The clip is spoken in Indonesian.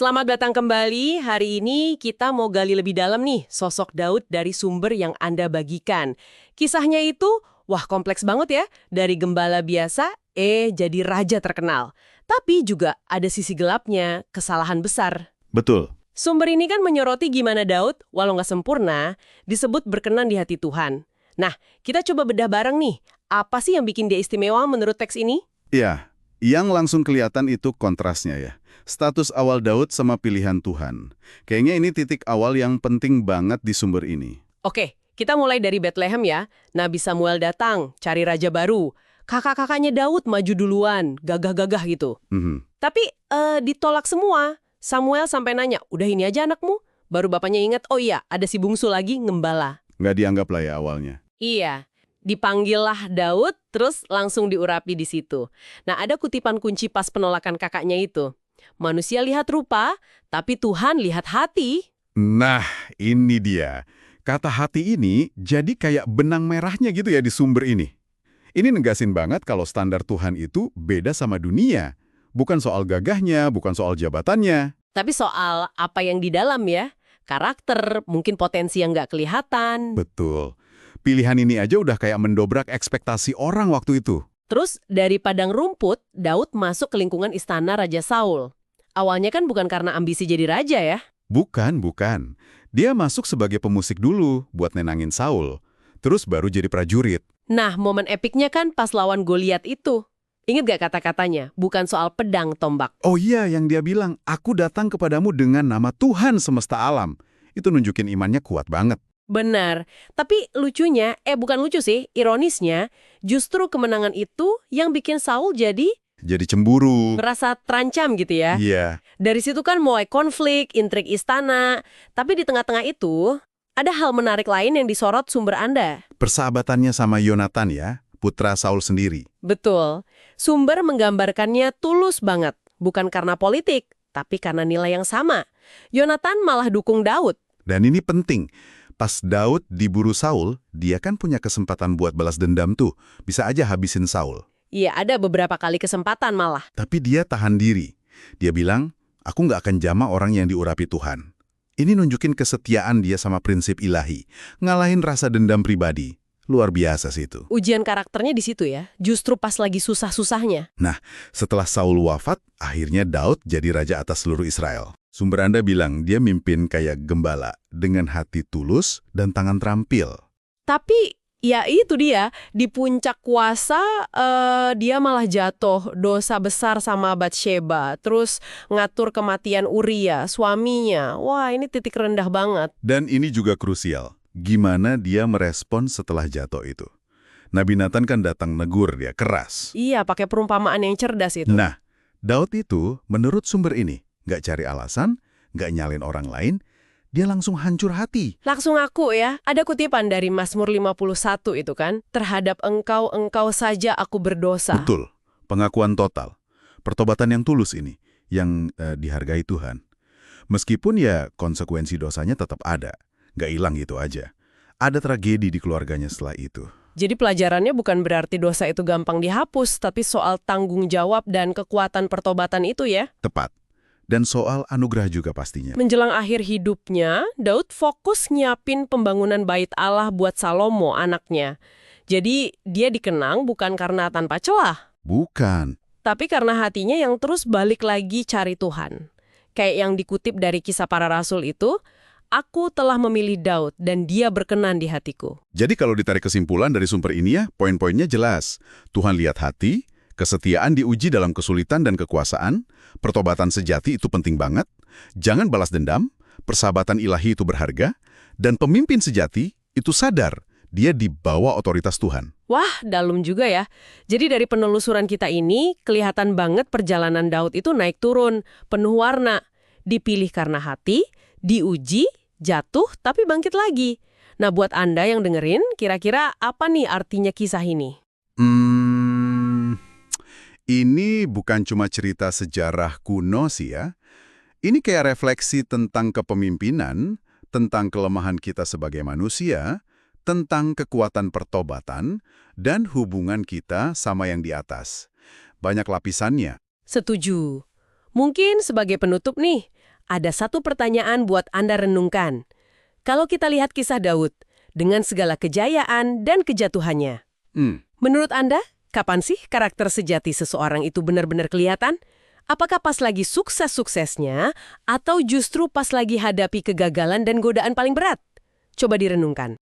Selamat datang kembali. Hari ini kita mau gali lebih dalam nih sosok Daud dari sumber yang Anda bagikan. Kisahnya itu, wah kompleks banget ya. Dari gembala biasa, jadi raja terkenal. Tapi juga ada sisi gelapnya, kesalahan besar. Betul. Sumber ini kan menyoroti gimana Daud, walau nggak sempurna, disebut berkenan di hati Tuhan. Nah, kita coba bedah bareng nih. Apa sih yang bikin dia istimewa menurut teks ini? Ya, yang langsung kelihatan itu kontrasnya ya. Status awal Daud sama pilihan Tuhan. Kayaknya ini titik awal yang penting banget di sumber ini. Oke, kita mulai dari Bethlehem ya. Nabi Samuel datang, cari raja baru. Kakak-kakaknya Daud maju duluan, gagah-gagah gitu. Tapi ditolak semua. Samuel sampai nanya, udah ini aja anakmu? Baru bapaknya ingat, oh iya, ada si bungsu lagi ngembala. Nggak dianggap lah ya awalnya. Iya, dipanggillah Daud, terus langsung diurapi di situ. Nah, ada kutipan kunci pas penolakan kakaknya itu. Manusia lihat rupa, tapi Tuhan lihat hati. Nah, ini dia. Kata hati ini jadi kayak benang merahnya gitu ya di sumber ini. Ini negasin banget kalau standar Tuhan itu beda sama dunia. Bukan soal gagahnya, bukan soal jabatannya. Tapi soal apa yang di dalam ya, karakter, mungkin potensi yang nggak kelihatan. Betul. Pilihan ini aja udah kayak mendobrak ekspektasi orang waktu itu. Terus dari padang rumput, Daud masuk ke lingkungan istana Raja Saul. Awalnya kan bukan karena ambisi jadi raja ya. Bukan. Dia masuk sebagai pemusik dulu buat nenangin Saul. Terus baru jadi prajurit. Nah, momen epiknya kan pas lawan Goliat itu. Ingat gak kata-katanya? Bukan soal pedang tombak. Oh iya, yang dia bilang, aku datang kepadamu dengan nama Tuhan semesta alam. Itu nunjukin imannya kuat banget. Benar. Tapi lucunya, bukan lucu sih, ironisnya, justru kemenangan itu yang bikin Saul jadi Cemburu. merasa terancam gitu ya. Iya. Dari situ kan mulai konflik, intrik istana. Tapi di tengah-tengah itu, ada hal menarik lain yang disorot sumber Anda. Persahabatannya sama Yonatan ya, putra Saul sendiri. Betul. Sumber menggambarkannya tulus banget. Bukan karena politik, tapi karena nilai yang sama. Yonatan malah dukung Daud. Dan ini penting. Pas Daud diburu Saul, dia kan punya kesempatan buat balas dendam tuh. Bisa aja habisin Saul. Iya, ada beberapa kali kesempatan malah. Tapi dia tahan diri. Dia bilang, aku nggak akan jama orang yang diurapi Tuhan. Ini nunjukin kesetiaan dia sama prinsip ilahi. Ngalahin rasa dendam pribadi. Luar biasa sih itu. Ujian karakternya di situ ya, justru pas lagi susah-susahnya. Nah, setelah Saul wafat, akhirnya Daud jadi raja atas seluruh Israel. Sumber Anda bilang dia mimpin kayak gembala, dengan hati tulus dan tangan terampil. Tapi ya itu dia, di puncak kuasa dia malah jatuh dosa besar sama Batsheba, terus ngatur kematian Uria, suaminya. Wah, ini titik rendah banget. Dan ini juga krusial. Gimana dia merespon setelah jatuh itu? Nabi Nathan kan datang negur dia, keras. Iya, pakai perumpamaan yang cerdas itu. Nah, Daud itu, menurut sumber ini, nggak cari alasan, nggak nyalin orang lain, dia langsung hancur hati. Langsung aku ya, ada kutipan dari Mazmur 51 itu kan, terhadap engkau saja aku berdosa. Betul, pengakuan total. Pertobatan yang tulus ini, yang dihargai Tuhan. Meskipun ya konsekuensi dosanya tetap ada, nggak hilang gitu aja. Ada tragedi di keluarganya setelah itu. Jadi pelajarannya bukan berarti dosa itu gampang dihapus, tapi soal tanggung jawab dan kekuatan pertobatan itu ya. Tepat. Dan soal anugerah juga pastinya. Menjelang akhir hidupnya, Daud fokus nyiapin pembangunan bait Allah buat Salomo, anaknya. Jadi dia dikenang bukan karena tanpa celah, Bukan. tapi karena hatinya yang terus balik lagi cari Tuhan. Kayak yang dikutip dari Kisah Para Rasul itu, aku telah memilih Daud dan dia berkenan di hatiku. Jadi kalau ditarik kesimpulan dari sumber ini ya, poin-poinnya jelas. Tuhan lihat hati, kesetiaan diuji dalam kesulitan dan kekuasaan, pertobatan sejati itu penting banget, jangan balas dendam, persahabatan ilahi itu berharga, dan pemimpin sejati itu sadar dia di bawah otoritas Tuhan. Wah, dalam juga ya. Jadi dari penelusuran kita ini, kelihatan banget perjalanan Daud itu naik turun, penuh warna. Dipilih karena hati, diuji, jatuh, tapi bangkit lagi. Nah, buat Anda yang dengerin, kira-kira apa nih artinya kisah ini? Ini bukan cuma cerita sejarah kuno sih ya. Ini kayak refleksi tentang kepemimpinan, tentang kelemahan kita sebagai manusia, tentang kekuatan pertobatan, dan hubungan kita sama yang di atas. Banyak lapisannya. Setuju. Mungkin sebagai penutup nih, ada satu pertanyaan buat Anda renungkan. Kalau kita lihat kisah Daud, dengan segala kejayaan dan kejatuhannya, menurut Anda, kapan sih karakter sejati seseorang itu benar-benar kelihatan? Apakah pas lagi sukses-suksesnya, atau justru pas lagi hadapi kegagalan dan godaan paling berat? Coba direnungkan.